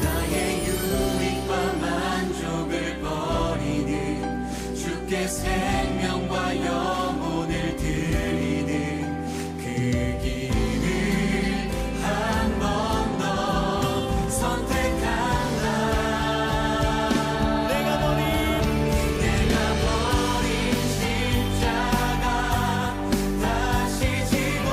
나의 유익과 만족을 버리는 주께 생명과 영혼을 드리는 그 길을 한 번 더 선택한다. 내가 버린 십자가 다시 지고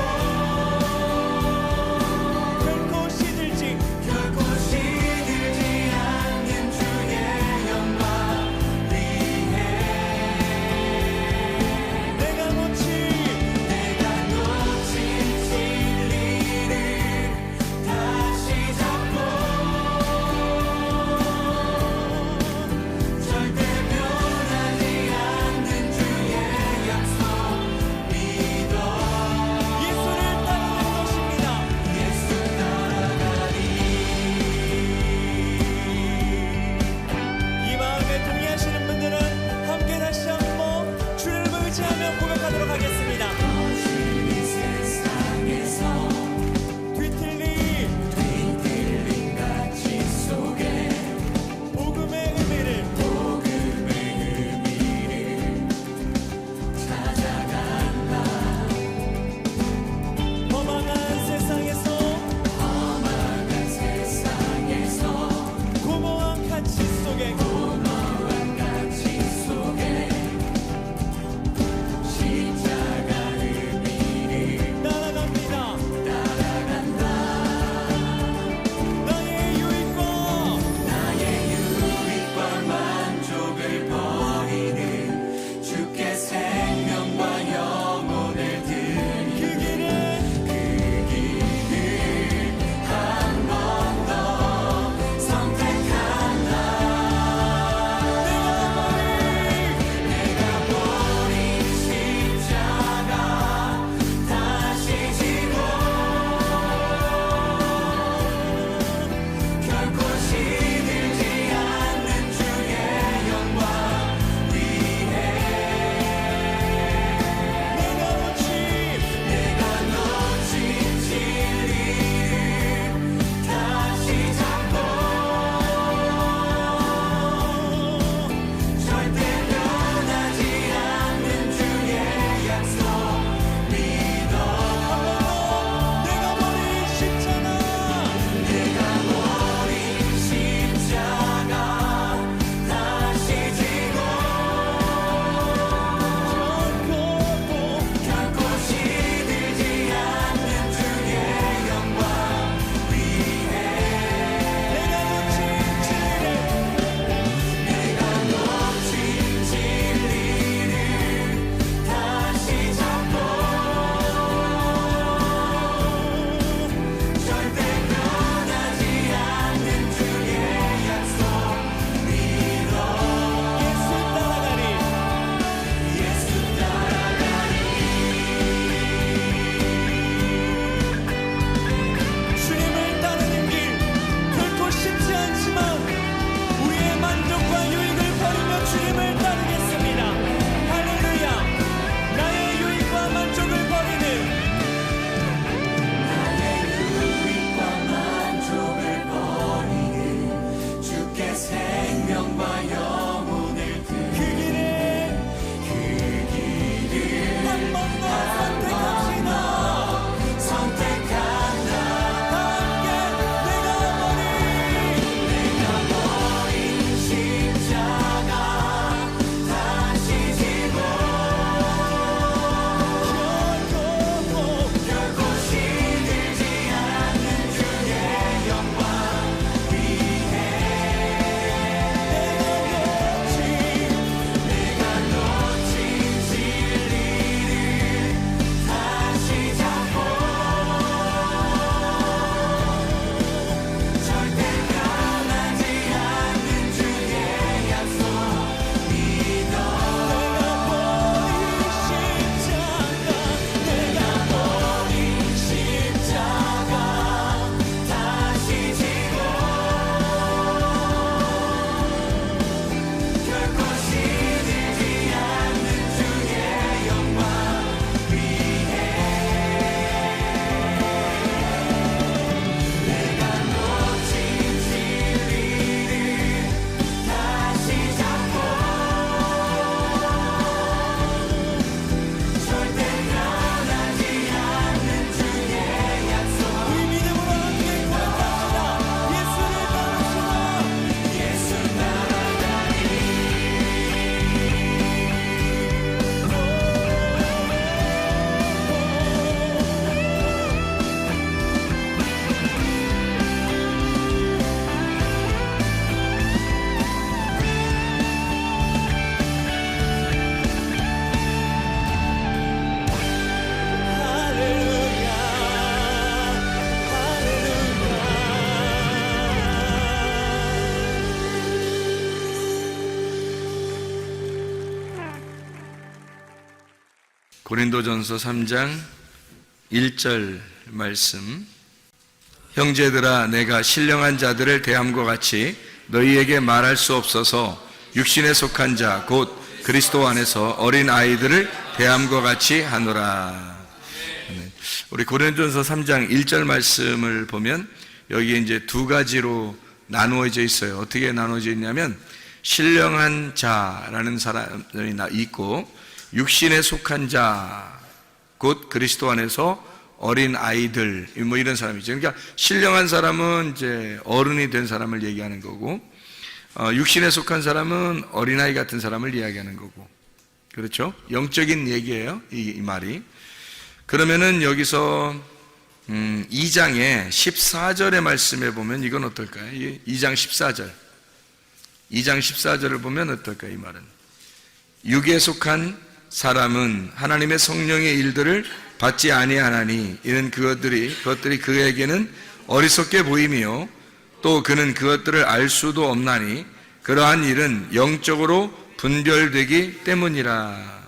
고린도전서 3장 1절 말씀. 형제들아, 내가 신령한 자들을 대함과 같이 너희에게 말할 수 없어서 육신에 속한 자 곧 그리스도 안에서 어린 아이들을 대함과 같이 하노라. 우리 고린도전서 3장 1절 말씀을 보면 여기에 이제 두 가지로 나누어져 있어요. 어떻게 나누어져 있냐면 신령한 자라는 사람이 있고 육신에 속한 자 곧 그리스도 안에서 어린 아이들 뭐 이런 사람이죠. 그러니까 신령한 사람은 이제 어른이 된 사람을 얘기하는 거고 육신에 속한 사람은 어린아이 같은 사람을 이야기하는 거고, 그렇죠? 영적인 얘기예요, 이 말이. 그러면은 여기서 2장의 14절의 말씀에 보면 이건 어떨까요? 2장 14절. 2장 14절을 보면 어떨까요? 이 말은 육에 속한 사람은 하나님의 성령의 일들을 받지 아니하나니 이는 그것들이 그에게는 어리석게 보이며 또 그는 그것들을 알 수도 없나니 그러한 일은 영적으로 분별되기 때문이라.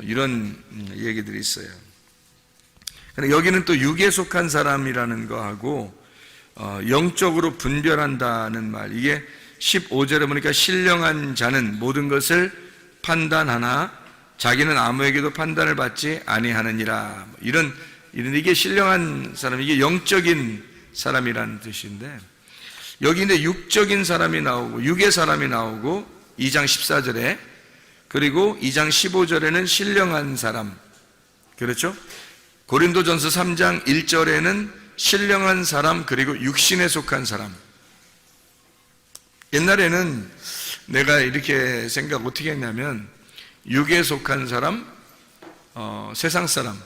이런 얘기들이 있어요. 그런데 여기는 또 육에 속한 사람이라는 거하고 영적으로 분별한다는 말, 이게 15절에 보니까 신령한 자는 모든 것을 판단하나 자기는 아무에게도 판단을 받지 아니하느니라. 이게 신령한 사람, 이게 영적인 사람이라는 뜻인데, 여기 근데 육적인 사람이 나오고 육의 사람이 나오고 2장 14절에, 그리고 2장 15절에는 신령한 사람, 그렇죠? 고린도전서 3장 1절에는 신령한 사람 그리고 육신에 속한 사람. 옛날에는 내가 이렇게 생각 어떻게 했냐면 육에 속한 사람, 세상 사람,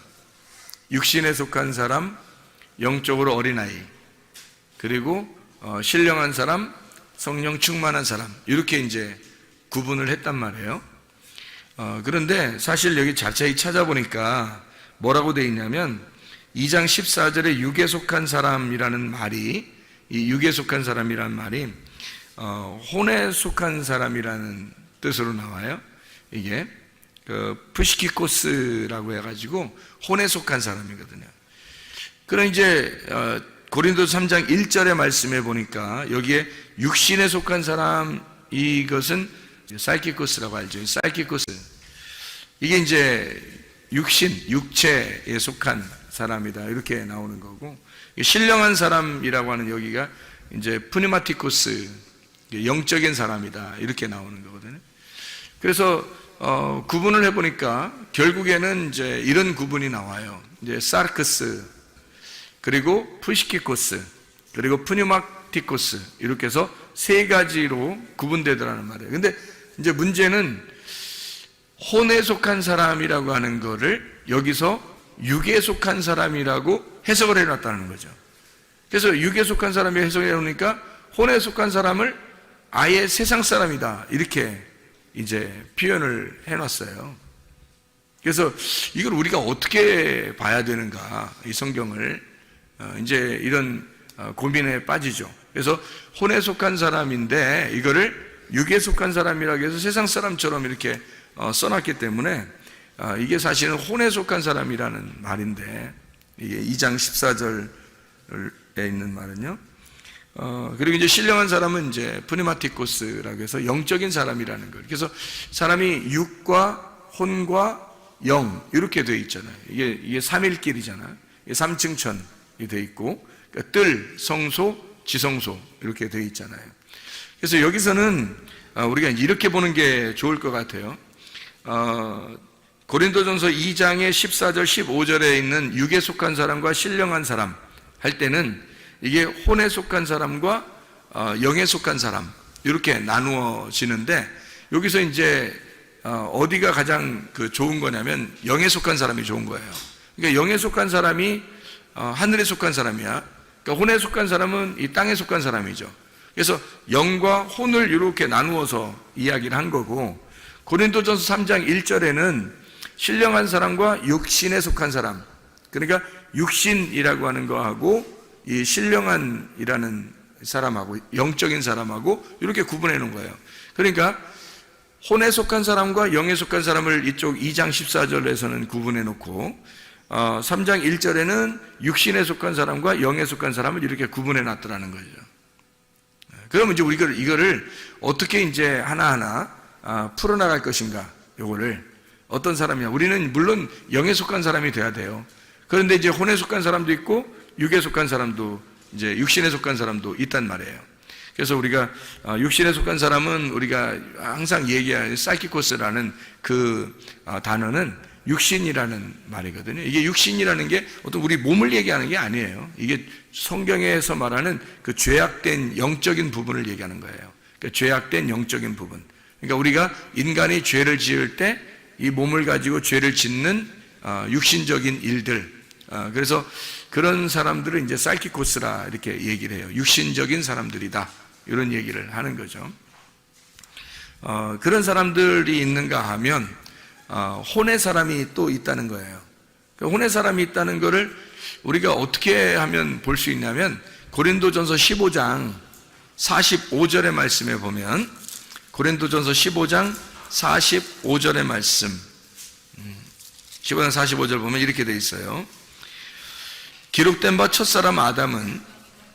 육신에 속한 사람, 영적으로 어린아이, 그리고 신령한 사람, 성령 충만한 사람, 이렇게 이제 구분을 했단 말이에요. 그런데 사실 여기 자세히 찾아보니까 뭐라고 되어 있냐면 2장 14절에 육에 속한 사람이라는 말이, 이 육에 속한 사람이라는 말이 혼에 속한 사람이라는 뜻으로 나와요. 이게 푸시키코스라고 해가지고 혼에 속한 사람이거든요. 그럼 이제 고린도서 3장 1절의 말씀에 보니까 여기에 육신에 속한 사람, 이것은 사이키코스라고 알죠. 사이키코스, 이게 이제 육체에 속한 사람이다, 이렇게 나오는 거고, 신령한 사람이라고 하는 여기가 이제 푸니마티코스, 영적인 사람이다, 이렇게 나오는 거거든요. 그래서 구분을 해보니까 결국에는 이제 이런 구분이 나와요. 이제 사르크스, 그리고 푸시키코스, 그리고 푸니마티코스, 이렇게 해서 세 가지로 구분되더라는 말이에요. 근데 이제 문제는 혼에 속한 사람이라고 하는 거를 여기서 육에 속한 사람이라고 해석을 해놨다는 거죠. 그래서 육에 속한 사람이 해석해 놓으니까 혼에 속한 사람을 아예 세상 사람이다, 이렇게 이제 표현을 해놨어요. 그래서 이걸 우리가 어떻게 봐야 되는가, 이 성경을 이제 이런 고민에 빠지죠. 그래서 혼에 속한 사람인데 이거를 육에 속한 사람이라고 해서 세상 사람처럼 이렇게 써놨기 때문에 이게 사실은 혼에 속한 사람이라는 말인데, 이게 2장 14절에 있는 말은요. 그리고 이제 신령한 사람은 이제 푸니마티코스라고 해서 영적인 사람이라는 거예요. 그래서 사람이 육과 혼과 영, 이렇게 되어 있잖아요. 이게 삼일길이잖아요. 이게 삼층천이 되어 있고, 그러니까 뜰, 성소, 지성소, 이렇게 되어 있잖아요. 그래서 여기서는 우리가 이렇게 보는 게 좋을 것 같아요. 고린도전서 2장의 14절, 15절에 있는 육에 속한 사람과 신령한 사람 할 때는 이게 혼에 속한 사람과 영에 속한 사람, 이렇게 나누어지는데, 여기서 이제 어디가 가장 좋은 거냐면 영에 속한 사람이 좋은 거예요. 그러니까 영에 속한 사람이 하늘에 속한 사람이야. 그러니까 혼에 속한 사람은 이 땅에 속한 사람이죠. 그래서 영과 혼을 이렇게 나누어서 이야기를 한 거고, 고린도전서 3장 1절에는 신령한 사람과 육신에 속한 사람, 그러니까 육신이라고 하는 거하고 이 신령한이라는 사람하고 영적인 사람하고 이렇게 구분해 놓은 거예요. 그러니까 혼에 속한 사람과 영에 속한 사람을 이쪽 2장 14절에서는 구분해 놓고 3장 1절에는 육신에 속한 사람과 영에 속한 사람을 이렇게 구분해 놨더라는 거죠. 그러면 이제 우리가 이거를 어떻게 이제 하나하나 풀어나갈 것인가, 요거를 어떤 사람이냐. 우리는 물론 영에 속한 사람이 돼야 돼요. 그런데 이제 혼에 속한 사람도 있고 육에 속한 사람도, 이제 육신에 속한 사람도 있단 말이에요. 그래서 우리가 육신에 속한 사람은 우리가 항상 얘기하는 사이키코스라는 그 단어는 육신이라는 말이거든요. 이게 육신이라는 게 어떤 우리 몸을 얘기하는 게 아니에요. 이게 성경에서 말하는 그 죄악된 영적인 부분을 얘기하는 거예요. 그러니까 죄악된 영적인 부분. 그러니까 우리가 인간이 죄를 지을 때 이 몸을 가지고 죄를 짓는 육신적인 일들, 그래서 그런 사람들을 이제 사이키코스라 이렇게 얘기를 해요. 육신적인 사람들이다, 이런 얘기를 하는 거죠. 그런 사람들이 있는가 하면 혼의 사람이 또 있다는 거예요. 혼의 사람이 있다는 거를 우리가 어떻게 하면 볼 수 있냐면, 고린도전서 15장 45절의 말씀에 보면, 고린도전서 15장 45절의 말씀, 15장 45절 보면 이렇게 돼 있어요. 기록된 바 첫사람 아담은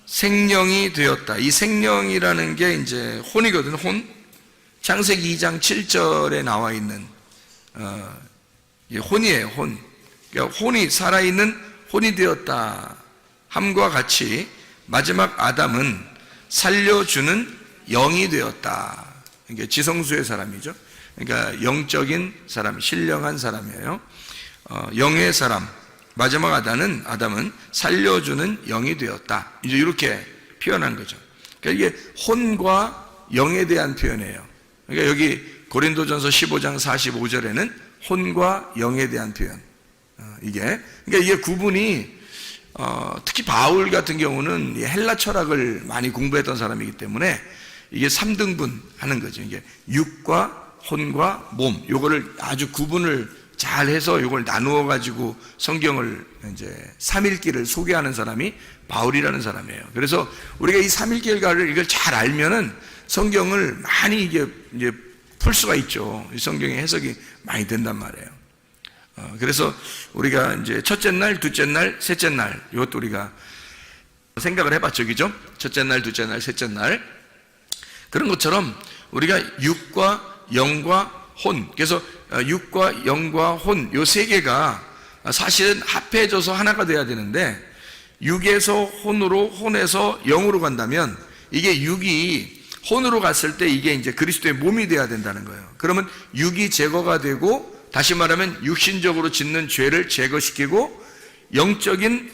생령이 되었다. 이 생령이라는 게 이제 혼이거든, 혼. 창세기 2장 7절에 나와 있는 혼이에요, 혼. 그러니까 혼이, 살아있는 혼이 되었다 함과 같이 마지막 아담은 살려주는 영이 되었다. 그러니까 지성수의 사람이죠. 그러니까 영적인 사람, 신령한 사람이에요. 영의 사람, 마지막 아담은 살려주는 영이 되었다. 이제 이렇게 표현한 거죠. 그러니까 이게 혼과 영에 대한 표현이에요. 그러니까 여기 고린도전서 15장 45절에는 혼과 영에 대한 표현. 그러니까 이게 구분이, 특히 바울 같은 경우는 헬라 철학을 많이 공부했던 사람이기 때문에 이게 3등분 하는 거죠. 이게 육과 혼과 몸, 요거를 아주 구분을 잘 해서 요걸 나누어 가지고 성경을 이제 삼일기를 소개하는 사람이 바울이라는 사람이에요. 그래서 우리가 이 삼일기를 이걸 잘 알면은 성경을 많이 이제 풀 수가 있죠. 이 성경의 해석이 많이 된단 말이에요. 그래서 우리가 이제 첫째 날, 둘째 날, 셋째 날, 이것도 우리가 생각을 해봤죠, 그죠? 첫째 날, 둘째 날, 셋째 날. 그런 것처럼 우리가 육과 영과 혼, 그래서 육과 영과 혼, 요 세 개가 사실은 합해져서 하나가 돼야 되는데, 육에서 혼으로, 혼에서 영으로 간다면, 이게 육이 혼으로 갔을 때 이게 이제 그리스도의 몸이 돼야 된다는 거예요. 그러면 육이 제거가 되고, 다시 말하면 육신적으로 짓는 죄를 제거시키고 영적인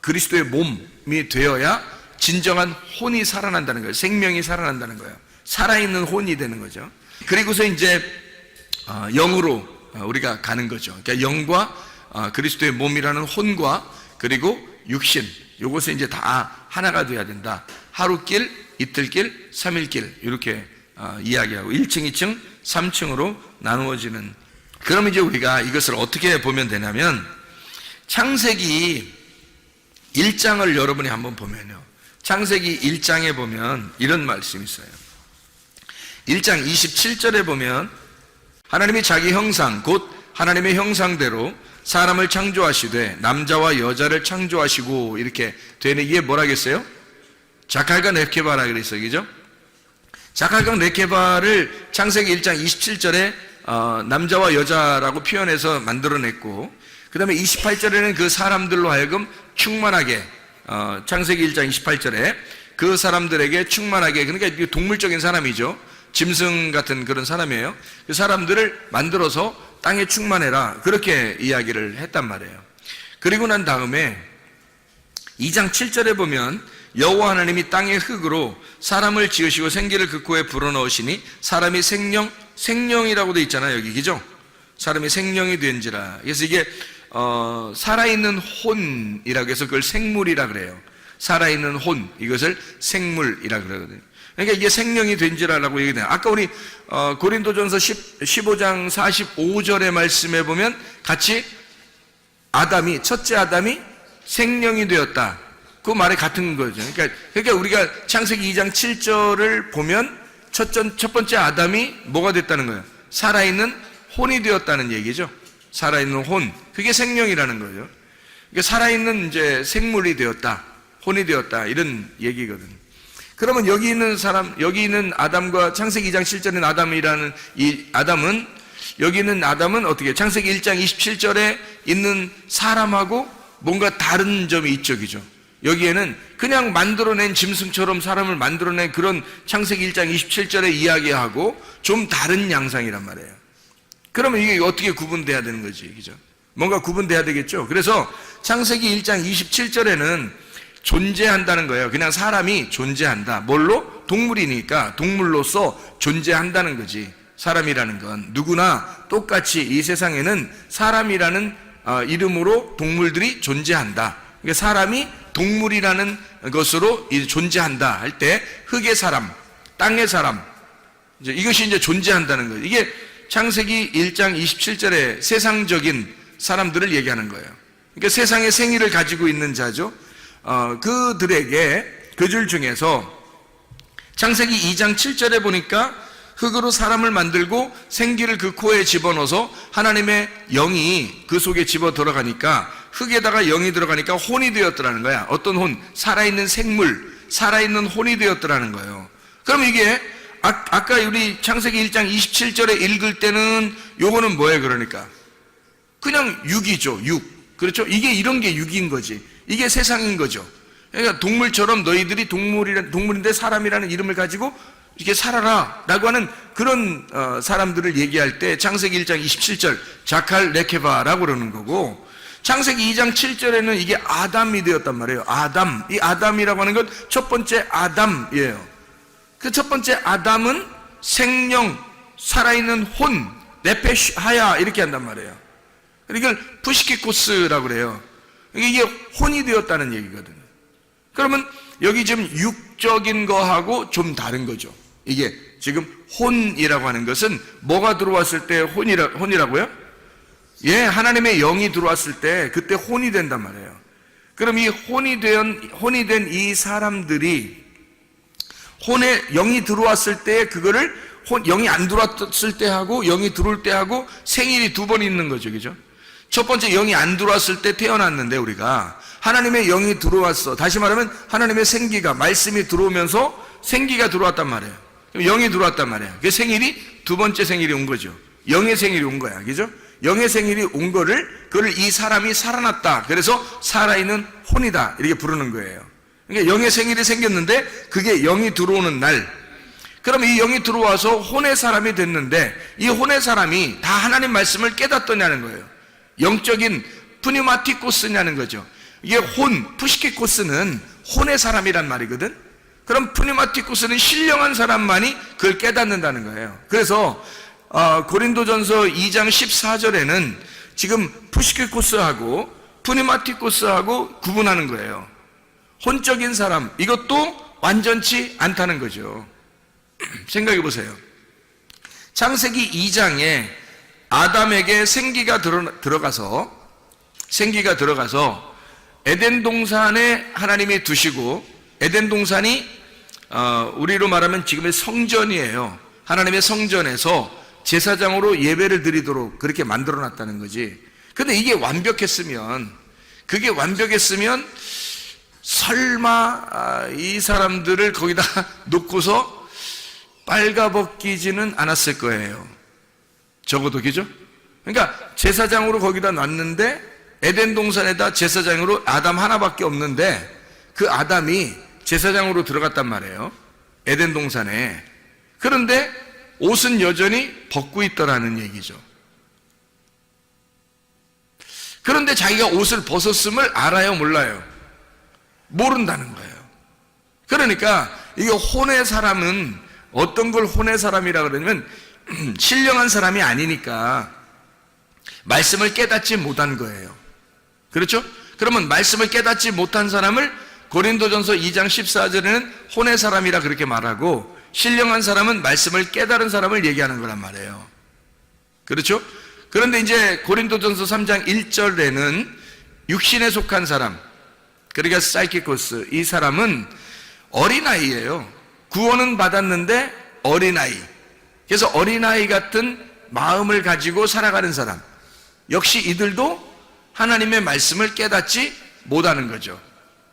그리스도의 몸이 되어야 진정한 혼이 살아난다는 거예요. 생명이 살아난다는 거예요. 살아있는 혼이 되는 거죠. 그리고서 이제 영으로 우리가 가는 거죠. 그러니까 영과 그리스도의 몸이라는 혼과 그리고 육신, 요것은 이제 다 하나가 돼야 된다. 하루길, 이틀길, 3일길 이렇게 이야기하고 1층, 2층, 3층으로 나누어지는. 그럼 이제 우리가 이것을 어떻게 보면 되냐면, 창세기 1장을 여러분이 한번 보면요, 창세기 1장에 보면 이런 말씀이 있어요. 1장 27절에 보면 하나님이 자기 형상 곧 하나님의 형상대로 사람을 창조하시되 남자와 여자를 창조하시고 이렇게 되는, 이게 뭐라겠어요? 자칼과 레케바라 그랬어요, 그죠? 자칼과 레케바를 창세기 1장 27절에 남자와 여자라고 표현해서 만들어냈고, 그 다음에 28절에는 그 사람들로 하여금 충만하게, 창세기 1장 28절에 그 사람들에게 충만하게, 그러니까 동물적인 사람이죠. 짐승 같은 그런 사람이에요. 그 사람들을 만들어서 땅에 충만해라, 그렇게 이야기를 했단 말이에요. 그리고 난 다음에 2장 7절에 보면 여호와 하나님이 땅의 흙으로 사람을 지으시고 생기를 그 코에 불어넣으시니 사람이 생령이라고 돼 있잖아요, 여기, 그죠? 사람이 생령이 된지라. 그래서 이게 살아있는 혼이라고 해서 그걸 생물이라 그래요. 살아있는 혼, 이것을 생물이라 그러거든요. 그러니까 이게 생령이 된지라라고 얘기해요. 아까 우리 고린도전서 15장 45절의 말씀에 보면 같이 첫째 아담이 생령이 되었다, 그 말이 같은 거죠. 그러니까 우리가 창세기 2장 7절을 보면 첫 번째 아담이 뭐가 됐다는 거예요? 살아있는 혼이 되었다는 얘기죠. 살아있는 혼. 그게 생명이라는 거죠. 그러니까 살아있는 이제 생물이 되었다. 혼이 되었다. 이런 얘기거든. 그러면 여기 있는 사람, 여기 있는 아담과 창세기 2장 7절에 아담이라는 이 아담은, 여기 있는 아담은 어떻게, 창세기 1장 27절에 있는 사람하고 뭔가 다른 점이 이쪽이죠. 여기에는 그냥 만들어낸 짐승처럼 사람을 만들어낸 그런 창세기 1장 27절의 이야기하고 좀 다른 양상이란 말이에요. 그러면 이게 어떻게 구분돼야 되는 거지, 그죠? 뭔가 구분돼야 되겠죠. 그래서 창세기 1장 27절에는 존재한다는 거예요. 그냥 사람이 존재한다. 뭘로? 동물이니까 동물로서 존재한다는 거지. 사람이라는 건 누구나 똑같이 이 세상에는 사람이라는 이름으로 동물들이 존재한다. 그러니까 사람이 동물이라는 것으로 존재한다 할 때 흙의 사람, 땅의 사람, 이것이 이제 존재한다는 거예요. 이게 창세기 1장 27절에 세상적인 사람들을 얘기하는 거예요. 그러니까 세상의 생의를 가지고 있는 자죠. 그들에게 그 줄 중에서 창세기 2장 7절에 보니까 흙으로 사람을 만들고 생기를 그 코에 집어넣어서 하나님의 영이 그 속에 집어 들어가니까 흙에다가 영이 들어가니까 혼이 되었더라는 거야. 어떤 혼? 살아있는 생물, 살아있는 혼이 되었더라는 거예요. 그럼 이게 아까 우리 창세기 1장 27절에 읽을 때는 요거는 뭐예요? 그러니까 그냥 육이죠. 육. 그렇죠? 이게 이런 게 육인 거지. 이게 세상인 거죠. 그러니까 동물처럼 너희들이 동물인데 사람이라는 이름을 가지고 이렇게 살아라 라고 하는 그런 사람들을 얘기할 때 창세기 1장 27절 자칼 레케바라고 그러는 거고, 창세기 2장 7절에는 이게 아담이 되었단 말이에요. 아담. 이 아담이라고 하는 건 첫 번째 아담이에요. 그 첫 번째 아담은 생명, 살아있는 혼, 네페시 하야 이렇게 한단 말이에요. 이걸 푸시키코스라고 그래요. 이게 혼이 되었다는 얘기거든요. 그러면 여기 지금 육적인 거하고 좀 다른 거죠. 이게 지금 혼이라고 하는 것은 뭐가 들어왔을 때 혼이라고요? 예, 하나님의 영이 들어왔을 때 그때 혼이 된단 말이에요. 그럼 이 혼이 된 이 사람들이 혼에 영이 들어왔을 때 그거를 영이 안 들어왔을 때 하고 영이 들어올 때 하고 생일이 두 번 있는 거죠. 그죠? 첫 번째 영이 안 들어왔을 때 태어났는데 우리가 하나님의 영이 들어왔어. 다시 말하면 하나님의 생기가, 말씀이 들어오면서 생기가 들어왔단 말이에요. 영이 들어왔단 말이에요. 그 생일이 두 번째 생일이 온 거죠. 영의 생일이 온 거야. 그죠? 영의 생일이 온 그걸 이 사람이 살아났다. 그래서 살아있는 혼이다. 이렇게 부르는 거예요. 그러니까 영의 생일이 생겼는데 그게 영이 들어오는 날. 그럼 이 영이 들어와서 혼의 사람이 됐는데 이 혼의 사람이 다 하나님 말씀을 깨닫더냐는 거예요. 영적인 푸니마티코스냐는 거죠. 이게 혼, 푸시키코스는 혼의 사람이란 말이거든. 그럼 푸니마티코스는 신령한 사람만이 그걸 깨닫는다는 거예요. 그래서 고린도전서 2장 14절에는 지금 푸시키코스하고 푸니마티코스하고 구분하는 거예요. 혼적인 사람, 이것도 완전치 않다는 거죠. 생각해 보세요. 창세기 2장에 아담에게 생기가 들어가서 에덴 동산에 하나님이 두시고, 에덴 동산이 우리로 말하면 지금의 성전이에요. 하나님의 성전에서 제사장으로 예배를 드리도록 그렇게 만들어 놨다는 거지. 근데 이게 완벽했으면 설마 이 사람들을 거기다 놓고서 빨가벗기지는 않았을 거예요. 적어도, 그죠? 그러니까 제사장으로 거기다 놨는데 에덴 동산에다 제사장으로 아담 하나밖에 없는데 그 아담이 제사장으로 들어갔단 말이에요. 에덴 동산에. 그런데 옷은 여전히 벗고 있더라는 얘기죠. 그런데 자기가 옷을 벗었음을 알아요, 몰라요? 모른다는 거예요. 그러니까 이게 혼의 사람은 어떤 걸 혼의 사람이라 그러냐면 신령한 사람이 아니니까 말씀을 깨닫지 못한 거예요. 그렇죠? 그러면 말씀을 깨닫지 못한 사람을 고린도전서 2장 14절에는 혼의 사람이라 그렇게 말하고, 신령한 사람은 말씀을 깨달은 사람을 얘기하는 거란 말이에요. 그렇죠? 그런데 이제 고린도전서 3장 1절에는 육신에 속한 사람, 그러니까 사이키코스, 이 사람은 어린아이예요. 구원은 받았는데 어린아이. 그래서 어린아이 같은 마음을 가지고 살아가는 사람. 역시 이들도 하나님의 말씀을 깨닫지 못하는 거죠.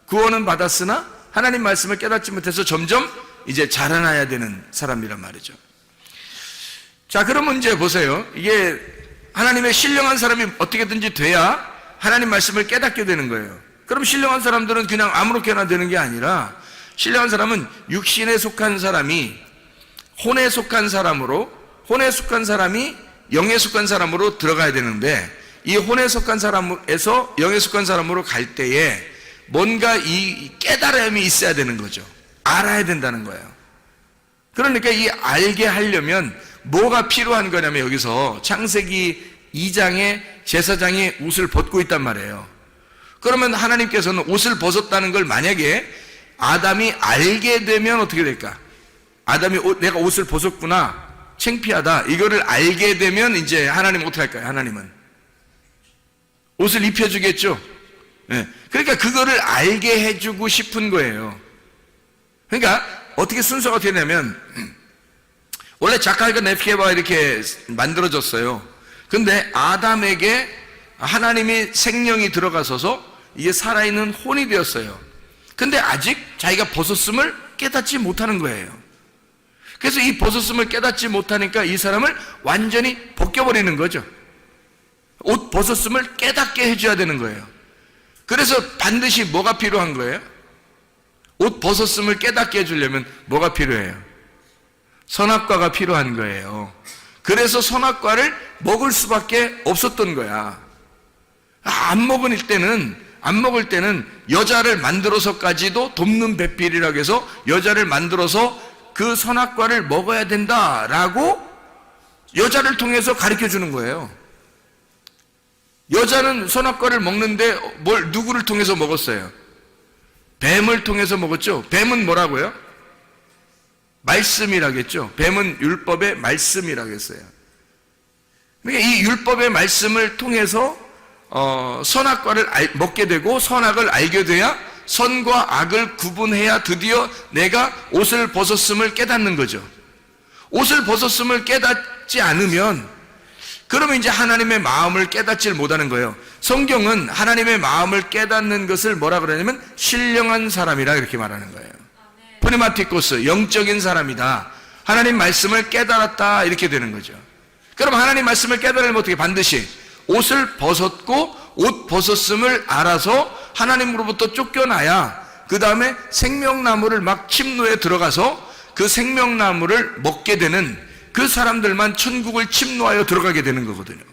구원은 받았으나 하나님 말씀을 깨닫지 못해서 점점 이제 자라나야 되는 사람이란 말이죠. 자, 그러면 이제 보세요. 이게 하나님의 신령한 사람이 어떻게든지 돼야 하나님 말씀을 깨닫게 되는 거예요. 그럼 신령한 사람들은 그냥 아무렇게나 되는 게 아니라, 신령한 사람은 육신에 속한 사람이 혼에 속한 사람으로, 혼에 속한 사람이 영에 속한 사람으로 들어가야 되는데, 이 혼에 속한 사람에서 영에 속한 사람으로 갈 때에 뭔가 이 깨달음이 있어야 되는 거죠. 알아야 된다는 거예요. 그러니까 이 알게 하려면 뭐가 필요한 거냐면, 여기서 창세기 2장에 제사장이 옷을 벗고 있단 말이에요. 그러면 하나님께서는 옷을 벗었다는 걸 만약에 아담이 알게 되면 어떻게 될까? 아담이 내가 옷을 벗었구나, 창피하다, 이거를 알게 되면 이제 하나님은 어떻게 할까요? 하나님은 옷을 입혀주겠죠. 네. 그러니까 그거를 알게 해주고 싶은 거예요. 그러니까 어떻게 순서가 어떻게 되냐면, 원래 자칼과 네피게바가 이렇게 만들어졌어요. 근데 아담에게 하나님이 생명이 들어가서서 이게 살아있는 혼이 되었어요. 근데 아직 자기가 벗었음을 깨닫지 못하는 거예요. 그래서 이 벗었음을 깨닫지 못하니까 이 사람을 완전히 벗겨버리는 거죠. 옷 벗었음을 깨닫게 해줘야 되는 거예요. 그래서 반드시 뭐가 필요한 거예요? 옷 벗었음을 깨닫게 해주려면 뭐가 필요해요? 선악과가 필요한 거예요. 그래서 선악과를 먹을 수밖에 없었던 거야. 안 먹을 때는 여자를 만들어서까지도 돕는 배필이라고 해서 여자를 만들어서 그 선악과를 먹어야 된다라고 여자를 통해서 가르쳐 주는 거예요. 여자는 선악과를 먹는데 누구를 통해서 먹었어요? 뱀을 통해서 먹었죠. 뱀은 뭐라고요? 말씀이라겠죠. 뱀은 율법의 말씀이라고 했어요. 그러니까 이 율법의 말씀을 통해서 선악과를 먹게 되고 선악을 알게 돼야 선과 악을 구분해야 드디어 내가 옷을 벗었음을 깨닫는 거죠. 옷을 벗었음을 깨닫지 않으면 그러면 이제 하나님의 마음을 깨닫질 못하는 거예요. 성경은 하나님의 마음을 깨닫는 것을 뭐라 그러냐면 신령한 사람이라 이렇게 말하는 거예요. 프리마티코스, 영적인 사람이다. 하나님 말씀을 깨달았다, 이렇게 되는 거죠. 그럼 하나님 말씀을 깨달으면 어떻게? 반드시 옷을 벗었고 옷 벗었음을 알아서 하나님으로부터 쫓겨나야 그 다음에 생명나무를 막 침노에 들어가서 그 생명나무를 먹게 되는 그 사람들만 천국을 침노하여 들어가게 되는 거거든요.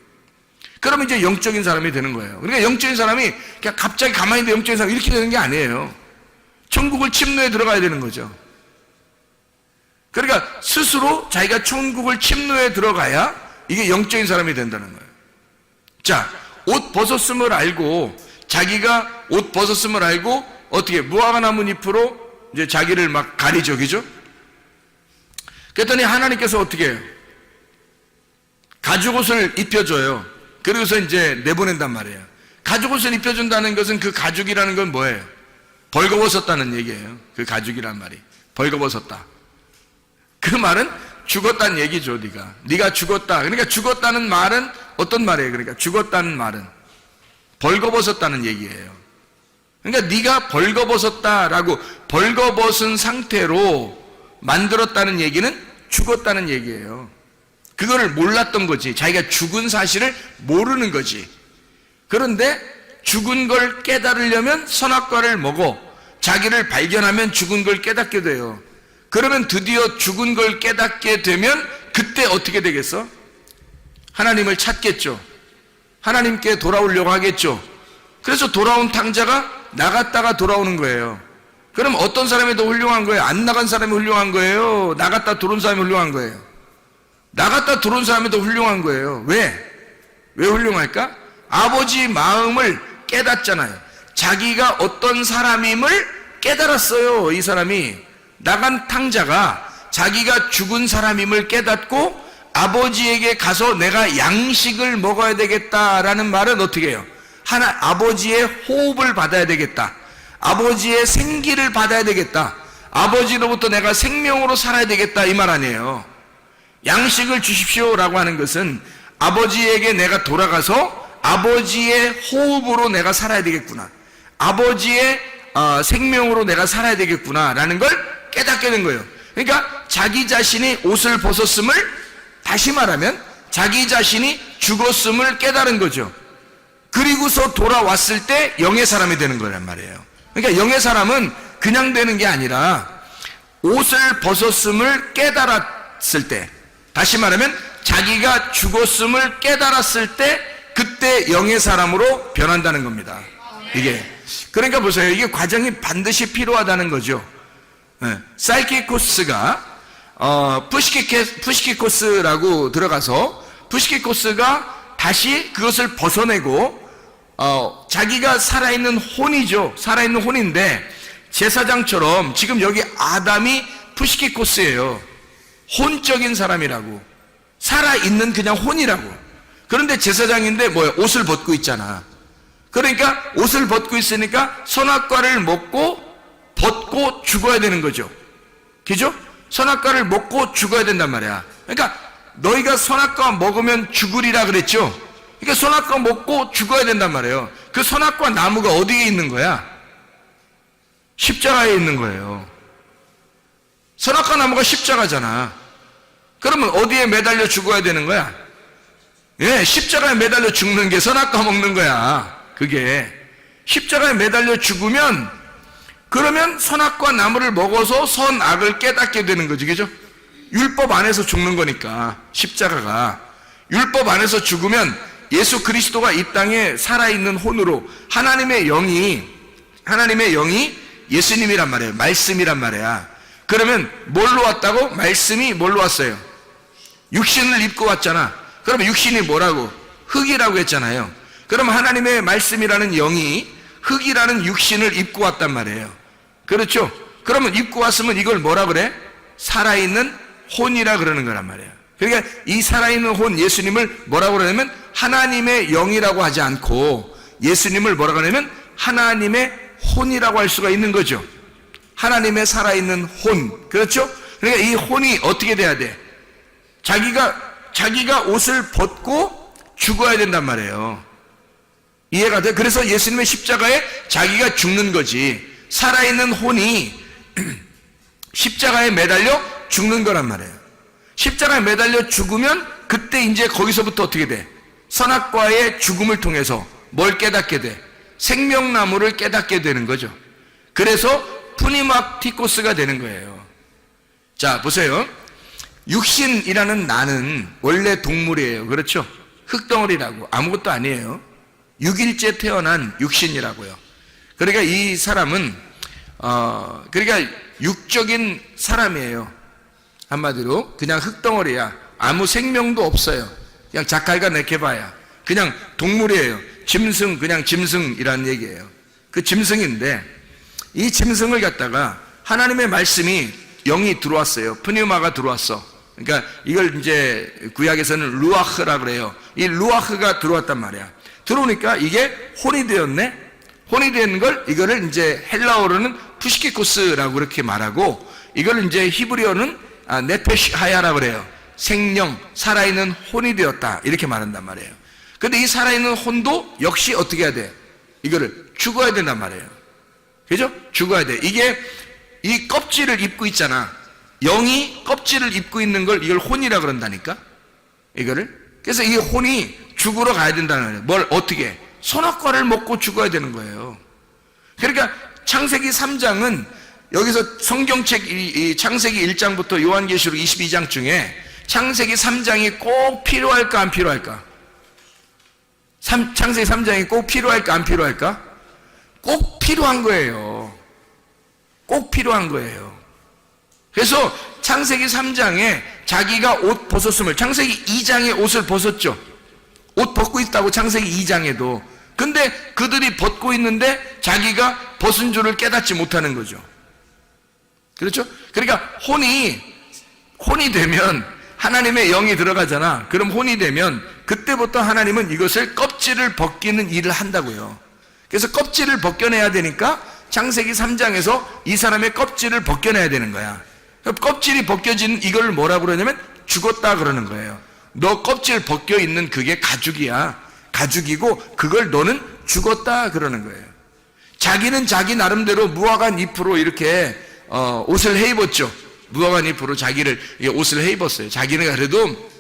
그러면 이제 영적인 사람이 되는 거예요. 그러니까 영적인 사람이 그냥 갑자기 가만히 있는데 영적인 사람이 이렇게 되는 게 아니에요. 천국을 침노에 들어가야 되는 거죠. 그러니까 스스로 자기가 천국을 침노에 들어가야 이게 영적인 사람이 된다는 거예요. 자, 옷 벗었음을 알고, 자기가 옷 벗었음을 알고 어떻게 무화과 나뭇잎으로 이제 자기를 막 가리죠, 그죠? 그랬더니 하나님께서 어떻게 해요? 가죽옷을 입혀줘요. 그러고서 이제 내보낸단 말이에요. 가죽옷을 입혀준다는 것은 그 가죽이라는 건 뭐예요? 벌거벗었다는 얘기예요. 그 가죽이란 말이 벌거벗었다. 그 말은 죽었다는 얘기죠. 네가 죽었다. 그러니까 죽었다는 말은 어떤 말이에요? 그러니까 죽었다는 말은 벌거벗었다는 얘기예요. 그러니까 네가 벌거벗었다라고, 벌거벗은 상태로 만들었다는 얘기는 죽었다는 얘기예요. 그거를 몰랐던 거지. 자기가 죽은 사실을 모르는 거지. 그런데 죽은 걸 깨달으려면 선악과를 먹어 자기를 발견하면 죽은 걸 깨닫게 돼요. 그러면 드디어 죽은 걸 깨닫게 되면 그때 어떻게 되겠어? 하나님을 찾겠죠. 하나님께 돌아오려고 하겠죠. 그래서 돌아온 탕자가 나갔다가 돌아오는 거예요. 그럼 어떤 사람이 더 훌륭한 거예요? 안 나간 사람이 훌륭한 거예요? 나갔다 들어온 사람이 훌륭한 거예요? 나갔다 들어온 사람이 더 훌륭한 거예요. 왜 훌륭할까? 아버지 마음을 깨닫잖아요. 자기가 어떤 사람임을 깨달았어요. 이 사람이, 나간 탕자가 자기가 죽은 사람임을 깨닫고 아버지에게 가서 내가 양식을 먹어야 되겠다라는 말은 어떻게 해요? 아버지의 호흡을 받아야 되겠다, 아버지의 생기를 받아야 되겠다, 아버지로부터 내가 생명으로 살아야 되겠다 이 말 아니에요. 양식을 주십시오라고 하는 것은 아버지에게 내가 돌아가서 아버지의 호흡으로 내가 살아야 되겠구나, 아버지의 생명으로 내가 살아야 되겠구나 라는 걸 깨닫게 된 거예요. 그러니까 자기 자신이 옷을 벗었음을, 다시 말하면 자기 자신이 죽었음을 깨달은 거죠. 그리고서 돌아왔을 때 영의 사람이 되는 거란 말이에요. 그러니까 영의 사람은 그냥 되는 게 아니라 옷을 벗었음을 깨달았을 때, 다시 말하면 자기가 죽었음을 깨달았을 때 그때 영의 사람으로 변한다는 겁니다. 이게 그러니까 보세요. 이게 과정이 반드시 필요하다는 거죠. 사이키코스가 푸시키코스라고 들어가서 푸시키코스가 다시 그것을 벗어내고 자기가 살아있는 혼이죠. 살아있는 혼인데 제사장처럼 지금 여기 아담이 푸시키코스예요. 혼적인 사람이라고, 살아있는 그냥 혼이라고. 그런데 제사장인데 뭐야? 옷을 벗고 있잖아. 그러니까 옷을 벗고 있으니까 선악과를 벗고 죽어야 되는 거죠. 그죠? 선악과를 먹고 죽어야 된단 말이야. 그러니까 너희가 선악과 먹으면 죽으리라 그랬죠. 그러니까 선악과 먹고 죽어야 된단 말이에요. 그 선악과 나무가 어디에 있는 거야? 십자가에 있는 거예요. 선악과 나무가 십자가잖아. 그러면 어디에 매달려 죽어야 되는 거야? 예, 십자가에 매달려 죽는 게 선악과 먹는 거야. 그게 십자가에 매달려 죽으면, 그러면 선악과 나무를 먹어서 선악을 깨닫게 되는 거지, 그죠? 율법 안에서 죽는 거니까. 십자가가 율법 안에서 죽으면 예수 그리스도가 이 땅에 살아있는 혼으로, 하나님의 영이 예수님이란 말이에요. 말씀이란 말이야. 그러면 뭘로 왔다고? 말씀이 뭘로 왔어요? 육신을 입고 왔잖아. 그러면 육신이 뭐라고? 흙이라고 했잖아요. 그러면 하나님의 말씀이라는 영이 흙이라는 육신을 입고 왔단 말이에요. 그렇죠? 그러면 입고 왔으면 이걸 뭐라 그래? 살아있는 혼이라 그러는 거란 말이에요. 그러니까 이 살아있는 혼 예수님을 뭐라고 그러냐면 하나님의 영이라고 하지 않고 예수님을 뭐라고 하냐면 하나님의 혼이라고 할 수가 있는 거죠. 하나님의 살아있는 혼. 그렇죠? 그러니까 이 혼이 어떻게 돼야 돼? 자기가 옷을 벗고 죽어야 된단 말이에요. 이해가 돼? 그래서 예수님의 십자가에 자기가 죽는 거지. 살아있는 혼이 십자가에 매달려 죽는 거란 말이에요. 십자가에 매달려 죽으면 그때 이제 거기서부터 어떻게 돼? 선악과의 죽음을 통해서 뭘 깨닫게 돼? 생명나무를 깨닫게 되는 거죠. 그래서 푸니마티코스가 되는 거예요. 자, 보세요. 육신이라는 나는 원래 동물이에요. 그렇죠? 흙덩어리라고. 아무것도 아니에요. 6일째 태어난 육신이라고요. 그러니까 이 사람은 그러니까 육적인 사람이에요. 한마디로 그냥 흙덩어리야. 아무 생명도 없어요. 그냥 자칼과 네케바야. 그냥 동물이에요. 짐승, 그냥 짐승이라는 얘기예요. 그 짐승인데 이 짐승을 갖다가 하나님의 말씀이 영이 들어왔어요. 푸니마가 들어왔어. 그러니까 이걸 이제 구약에서는 루아흐라 그래요. 이 루아흐가 들어왔단 말이야. 들어오니까 이게 혼이 되었네. 혼이 된 걸 이거를 이제 헬라어로는 푸시키코스라고 그렇게 말하고, 이걸 이제 히브리어는 네페시 하야라 그래요. 생령, 살아있는 혼이 되었다 이렇게 말한단 말이에요. 근데 이 살아있는 혼도 역시 어떻게 해야 돼? 이거를 죽어야 된단 말이에요. 그죠? 죽어야 돼. 이게 이 껍질을 입고 있잖아. 영이 껍질을 입고 있는 걸 이걸 혼이라 그런다니까. 이거를. 그래서 이 혼이 죽으러 가야 된다는 거예요. 뭘 어떻게? 선악과를 먹고 죽어야 되는 거예요. 그러니까 창세기 3장은 여기서 성경책 이 창세기 1장부터 요한계시록 22장 중에 창세기 3장이 꼭 필요할까 안 필요할까? 창세기 3장이 꼭 필요할까 안 필요할까? 꼭 필요한 거예요. 꼭 필요한 거예요. 그래서 창세기 3장에 자기가 옷 벗었음을, 창세기 2장에 옷을 벗었죠. 옷 벗고 있다고 창세기 2장에도. 근데 그들이 벗고 있는데 자기가 벗은 줄을 깨닫지 못하는 거죠. 그렇죠? 그러니까 혼이 되면 하나님의 영이 들어가잖아. 그럼 혼이 되면 그때부터 하나님은 이것을 껍질을 벗기는 일을 한다고요. 그래서 껍질을 벗겨내야 되니까 창세기 3장에서 이 사람의 껍질을 벗겨내야 되는 거야. 껍질이 벗겨진 이걸 뭐라고 그러냐면 죽었다 그러는 거예요. 너 껍질 벗겨 있는 그게 가죽이야. 가죽이고 그걸 너는 죽었다 그러는 거예요. 자기는 자기 나름대로 무화과 잎으로 이렇게 옷을 해 입었죠. 무화과 잎으로 자기를 옷을 해 입었어요. 자기는 그래도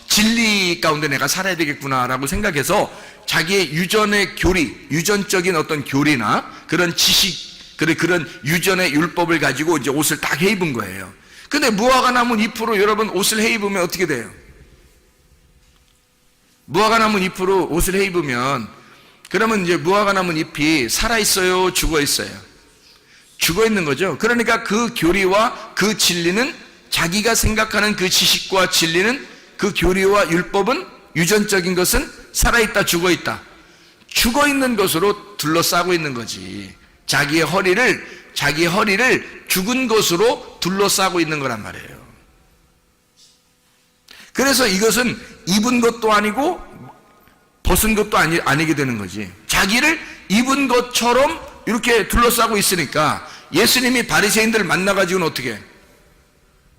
진리 가운데 내가 살아야 되겠구나라고 생각해서 자기의 유전의 교리, 유전적인 어떤 교리나 그런 지식, 그런 유전의 율법을 가지고 이제 옷을 딱 해 입은 거예요. 근데 무화과 나무 잎으로 여러분 옷을 해 입으면 어떻게 돼요? 무화과 나무 잎으로 옷을 해 입으면 그러면 이제 무화과 나무 잎이 살아 있어요, 죽어 있어요? 죽어 있는 거죠. 그러니까 그 교리와 그 진리는 자기가 생각하는 그 지식과 진리는 그 교리와 율법은 유전적인 것은 살아있다, 죽어 있다. 죽어 있는 것으로 둘러싸고 있는 거지. 자기의 허리를 죽은 것으로 둘러싸고 있는 거란 말이에요. 그래서 이것은 입은 것도 아니고 벗은 것도 아니게 되는 거지. 자기를 입은 것처럼 이렇게 둘러싸고 있으니까 예수님이 바리새인들을 만나가지고는 어떻게 해?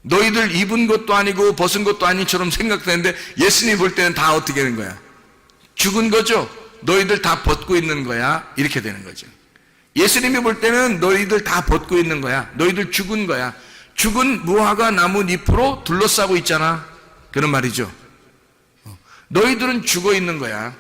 너희들 입은 것도 아니고 벗은 것도 아니처럼 생각되는데 예수님이 볼 때는 다 어떻게 되는 거야? 죽은 거죠? 너희들 다 벗고 있는 거야? 이렇게 되는 거죠. 예수님이 볼 때는 너희들 다 벗고 있는 거야. 너희들 죽은 거야. 죽은 무화과 나무 잎으로 둘러싸고 있잖아. 그런 말이죠. 너희들은 죽어 있는 거야.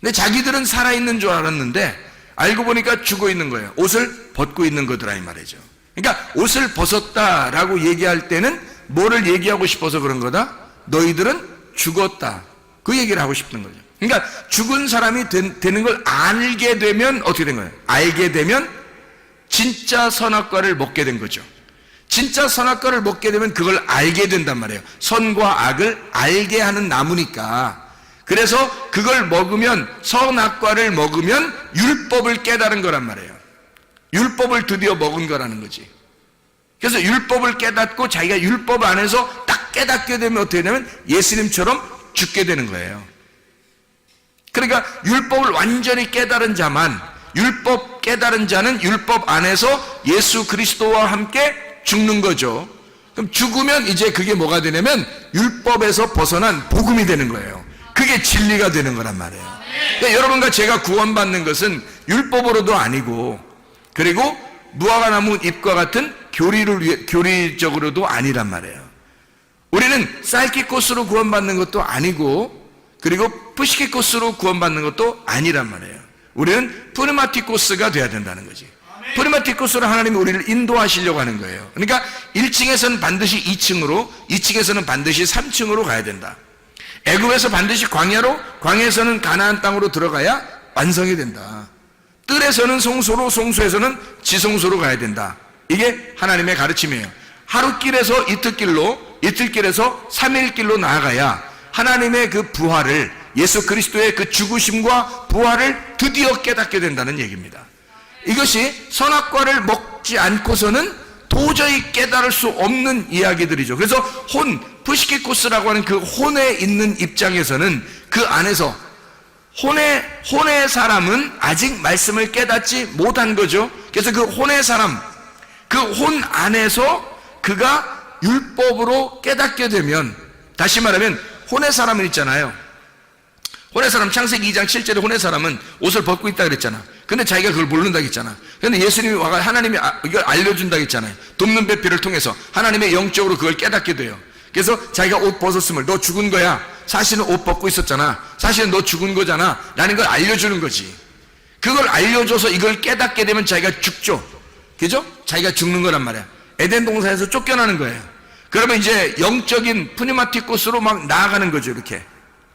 근데 자기들은 살아있는 줄 알았는데 알고 보니까 죽어 있는 거예요. 옷을 벗고 있는 거더라 이 말이죠. 그러니까 옷을 벗었다라고 얘기할 때는 뭐를 얘기하고 싶어서 그런 거다? 너희들은 죽었다. 그 얘기를 하고 싶은 거죠. 그러니까 죽은 사람이 되는 걸 알게 되면 어떻게 된 거예요? 알게 되면 진짜 선악과를 먹게 된 거죠. 진짜 선악과를 먹게 되면 그걸 알게 된단 말이에요. 선과 악을 알게 하는 나무니까. 그래서 그걸 먹으면, 선악과를 먹으면 율법을 깨달은 거란 말이에요. 율법을 드디어 먹은 거라는 거지. 그래서 율법을 깨닫고 자기가 율법 안에서 딱 깨닫게 되면 어떻게 되냐면 예수님처럼 죽게 되는 거예요. 그러니까 율법을 완전히 깨달은 자만, 율법 깨달은 자는 율법 안에서 예수 그리스도와 함께 죽는 거죠. 그럼 죽으면 이제 그게 뭐가 되냐면 율법에서 벗어난 복음이 되는 거예요. 그게 진리가 되는 거란 말이에요. 그러니까 여러분과 제가 구원받는 것은 율법으로도 아니고, 그리고 무화과 나무 잎과 같은 교리적으로도 아니란 말이에요. 우리는 쌀기꽃으로 구원받는 것도 아니고, 그리고 푸시키코스로 구원받는 것도 아니란 말이에요. 우리는 프리마티코스가 돼야 된다는 거지. 프리마티코스로 하나님이 우리를 인도하시려고 하는 거예요. 그러니까 1층에서는 반드시 2층으로, 2층에서는 반드시 3층으로 가야 된다. 애굽에서 반드시 광야로, 광야에서는 가나안 땅으로 들어가야 완성이 된다. 뜰에서는 송소로, 송소에서는 지송소로 가야 된다. 이게 하나님의 가르침이에요. 하루길에서 이틀길로, 이틀길에서 3일길로 나아가야 하나님의 그 부활을, 예수 그리스도의 그 죽으심과 부활을 드디어 깨닫게 된다는 얘기입니다. 이것이 선악과를 먹지 않고서는 도저히 깨달을 수 없는 이야기들이죠. 그래서 푸시키코스라고 하는 그 혼에 있는 입장에서는 그 안에서 혼의 사람은 아직 말씀을 깨닫지 못한 거죠. 그래서 그 혼의 사람, 그 혼 안에서 그가 율법으로 깨닫게 되면, 다시 말하면 혼의 사람은 있잖아요. 혼의 사람, 창세기 2장 7절에 혼의 사람은 옷을 벗고 있다 그랬잖아. 근데 자기가 그걸 모른다 했잖아. 근데 예수님이 와가 하나님이 이걸 알려준다 했잖아요. 돕는 배필을 통해서 하나님의 영적으로 그걸 깨닫게 돼요. 그래서 자기가 옷 벗었음을, 너 죽은 거야. 사실은 옷 벗고 있었잖아. 사실은 너 죽은 거잖아. 라는 걸 알려주는 거지. 그걸 알려줘서 이걸 깨닫게 되면 자기가 죽죠. 그죠? 자기가 죽는 거란 말이야. 에덴 동산에서 쫓겨나는 거예요. 그러면 이제 영적인 푸니마티코스로 막 나아가는 거죠. 이렇게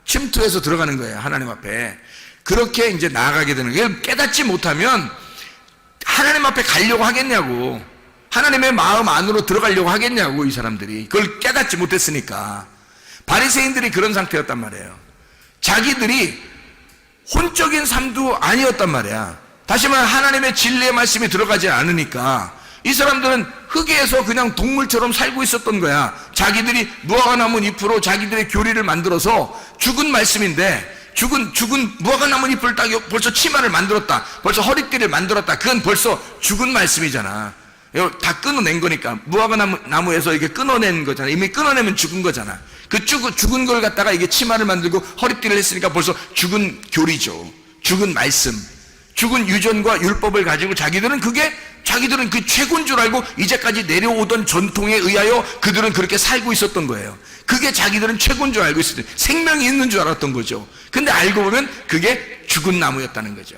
침투해서 들어가는 거예요. 하나님 앞에. 그렇게 이제 나아가게 되는 거예요. 깨닫지 못하면 하나님 앞에 가려고 하겠냐고, 하나님의 마음 안으로 들어가려고 하겠냐고, 이 사람들이. 그걸 깨닫지 못했으니까. 바리새인들이 그런 상태였단 말이에요. 자기들이 혼적인 삶도 아니었단 말이야. 다시 말해 하나님의 진리의 말씀이 들어가지 않으니까 이 사람들은 흙에서 그냥 동물처럼 살고 있었던 거야. 자기들이 무화과 나무 잎으로 자기들의 교리를 만들어서 죽은 말씀인데 죽은 무화과 나뭇잎을 딱 벌써 치마를 만들었다, 벌써 허리띠를 만들었다, 그건 벌써 죽은 말씀이잖아. 이거 다 끊어낸 거니까. 무화과 나무에서 이게 끊어낸 거잖아. 이미 끊어내면 죽은 거잖아. 그 죽은 걸 갖다가 이게 치마를 만들고 허리띠를 했으니까 벌써 죽은 교리죠. 죽은 말씀, 죽은 유전과 율법을 가지고 자기들은 그 최고인 줄 알고 이제까지 내려오던 전통에 의하여 그들은 그렇게 살고 있었던 거예요. 그게 자기들은 최고인 줄 알고 있었어요. 생명이 있는 줄 알았던 거죠. 근데 알고 보면 그게 죽은 나무였다는 거죠.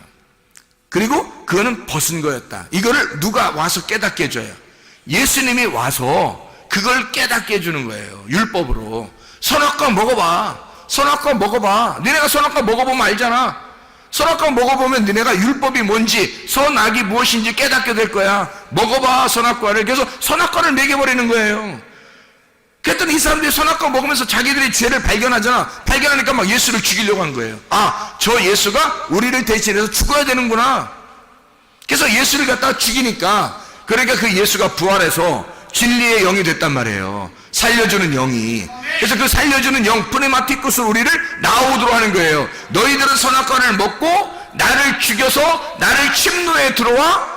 그리고 그거는 벗은 거였다. 이거를 누가 와서 깨닫게 해줘요? 예수님이 와서 그걸 깨닫게 해주는 거예요. 율법으로. 선악과 먹어봐. 선악과 먹어봐. 너네가 선악과 먹어보면 알잖아. 선악과 먹어보면 너네가 율법이 뭔지, 선악이 무엇인지 깨닫게 될 거야. 먹어봐, 선악과를. 그래서 선악과를 먹여버리는 거예요. 그랬더니 이 사람들이 선악과 먹으면서 자기들의 죄를 발견하잖아. 발견하니까 막 예수를 죽이려고 한 거예요. 아, 저 예수가 우리를 대신해서 죽어야 되는구나. 그래서 예수를 갖다가 죽이니까, 그러니까 그 예수가 부활해서 진리의 영이 됐단 말이에요. 살려주는 영이. 그래서 그 살려주는 영, 프네마티쿠스로 우리를 나오도록 하는 거예요. 너희들은 선악과를 먹고 나를 죽여서 나를 침노에 들어와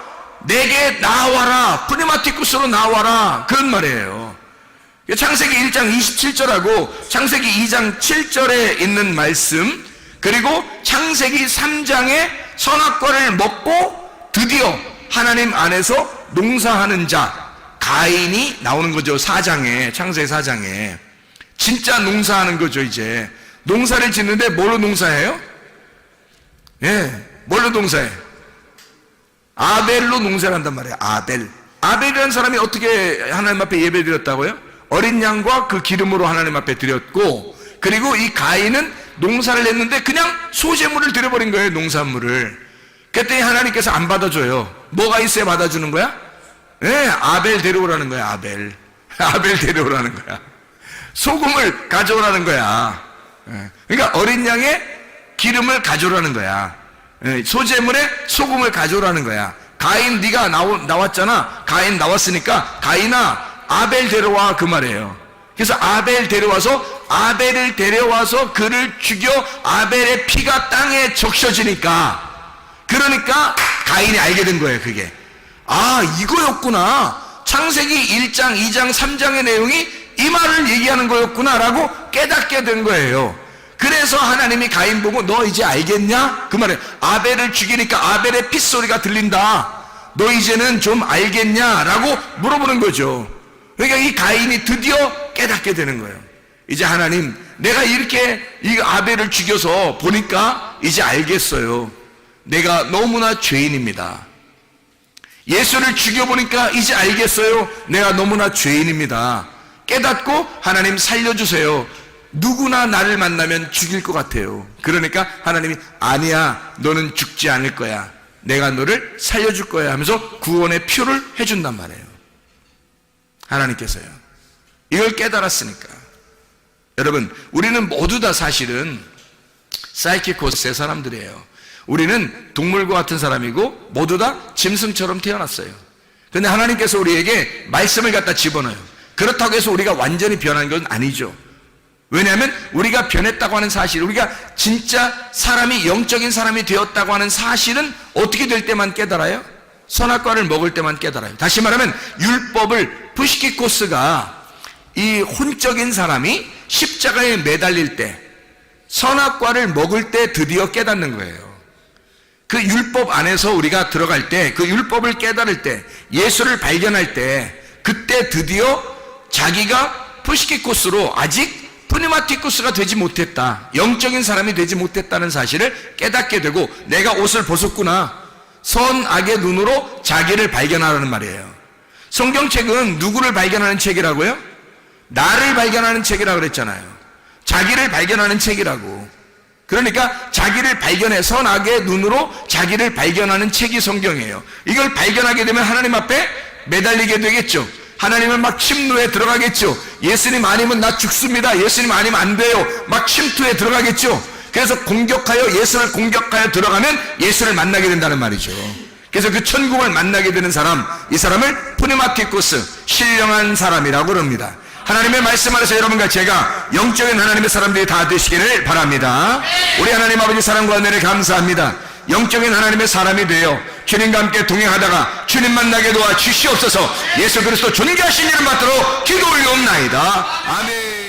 내게 나와라. 프네마티쿠스로 나와라. 그런 말이에요. 창세기 1장 27절하고 창세기 2장 7절에 있는 말씀, 그리고 창세기 3장에 선악과를 먹고 드디어 하나님 안에서 농사하는 자 가인이 나오는 거죠. 4장에, 창세기 4장에 진짜 농사하는 거죠. 이제 농사를 짓는데 뭘로 농사해요? 뭘로 농사해? 아벨로 농사를 한단 말이에요. 아벨이라는 사람이 어떻게 하나님 앞에 예배 드렸다고요? 어린 양과 그 기름으로 하나님 앞에 드렸고, 그리고 이 가인은 농사를 했는데 그냥 소제물을 드려버린 거예요. 농산물을. 그랬더니 하나님께서 안 받아줘요. 뭐가 있어야 받아주는 거야? 아벨 데려오라는 거야. 아벨 데려오라는 거야. 소금을 가져오라는 거야. 그러니까 어린 양의 기름을 가져오라는 거야. 소제물에 소금을 가져오라는 거야. 가인, 네가 나왔잖아. 가인 나왔으니까 가인아 아벨 데려와, 그 말이에요. 그래서 아벨 데려와서 그를 죽여 아벨의 피가 땅에 적셔지니까, 그러니까 가인이 알게 된 거예요. 그게 이거였구나. 창세기 1장 2장 3장의 내용이 이 말을 얘기하는 거였구나 라고 깨닫게 된 거예요. 그래서 하나님이 가인 보고 너 이제 알겠냐? 그 말에 아벨을 죽이니까 아벨의 핏소리가 들린다. 너 이제는 좀 알겠냐? 라고 물어보는 거죠. 그러니까 이 가인이 드디어 깨닫게 되는 거예요. 이제 하나님, 내가 이렇게 이 아벨을 죽여서 보니까 이제 알겠어요. 내가 너무나 죄인입니다. 예수를 죽여보니까 이제 알겠어요. 내가 너무나 죄인입니다. 깨닫고 하나님 살려주세요. 누구나 나를 만나면 죽일 것 같아요. 그러니까 하나님이 아니야, 너는 죽지 않을 거야. 내가 너를 살려줄 거야 하면서 구원의 표를 해준단 말이에요. 하나님께서요. 이걸 깨달았으니까. 여러분, 우리는 모두 다 사실은 사이키코스의 사람들이에요. 우리는 동물과 같은 사람이고 모두 다 짐승처럼 태어났어요. 그런데 하나님께서 우리에게 말씀을 갖다 집어넣어요. 그렇다고 해서 우리가 완전히 변한 건 아니죠. 왜냐하면 우리가 변했다고 하는 사실, 우리가 진짜 사람이, 영적인 사람이 되었다고 하는 사실은 어떻게 될 때만 깨달아요? 선악과를 먹을 때만 깨달아요. 다시 말하면 율법을, 푸시키코스가, 이 혼적인 사람이 십자가에 매달릴 때, 선악과를 먹을 때 드디어 깨닫는 거예요. 그 율법 안에서 우리가 들어갈 때, 그 율법을 깨달을 때, 예수를 발견할 때, 그때 드디어 자기가 푸시키코스로 아직 프니마티쿠스가 되지 못했다, 영적인 사람이 되지 못했다는 사실을 깨닫게 되고, 내가 옷을 벗었구나, 선악의 눈으로 자기를 발견하라는 말이에요. 성경책은 누구를 발견하는 책이라고요? 나를 발견하는 책이라고 그랬잖아요. 자기를 발견하는 책이라고. 그러니까 자기를 발견해, 선악의 눈으로 자기를 발견하는 책이 성경이에요. 이걸 발견하게 되면 하나님 앞에 매달리게 되겠죠. 하나님은 막 침노에 들어가겠죠. 예수님 아니면 나 죽습니다, 예수님 아니면 안 돼요, 막 침투에 들어가겠죠. 그래서 예수를 공격하여 들어가면 예수를 만나게 된다는 말이죠. 그래서 그 천국을 만나게 되는 사람, 이 사람을 푸네마티쿠스, 신령한 사람이라고 그럽니다. 하나님의 말씀 안에서 여러분과 제가 영적인 하나님의 사람들이 다 되시기를 바랍니다. 우리 하나님 아버지 사랑과 은혜를 감사합니다. 영적인 하나님의 사람이 되어 주님과 함께 동행하다가 주님 만나게 도와 주시옵소서. 예수 그리스도 존귀하신 이름 받도록 기도 올리옵나이다. 아멘.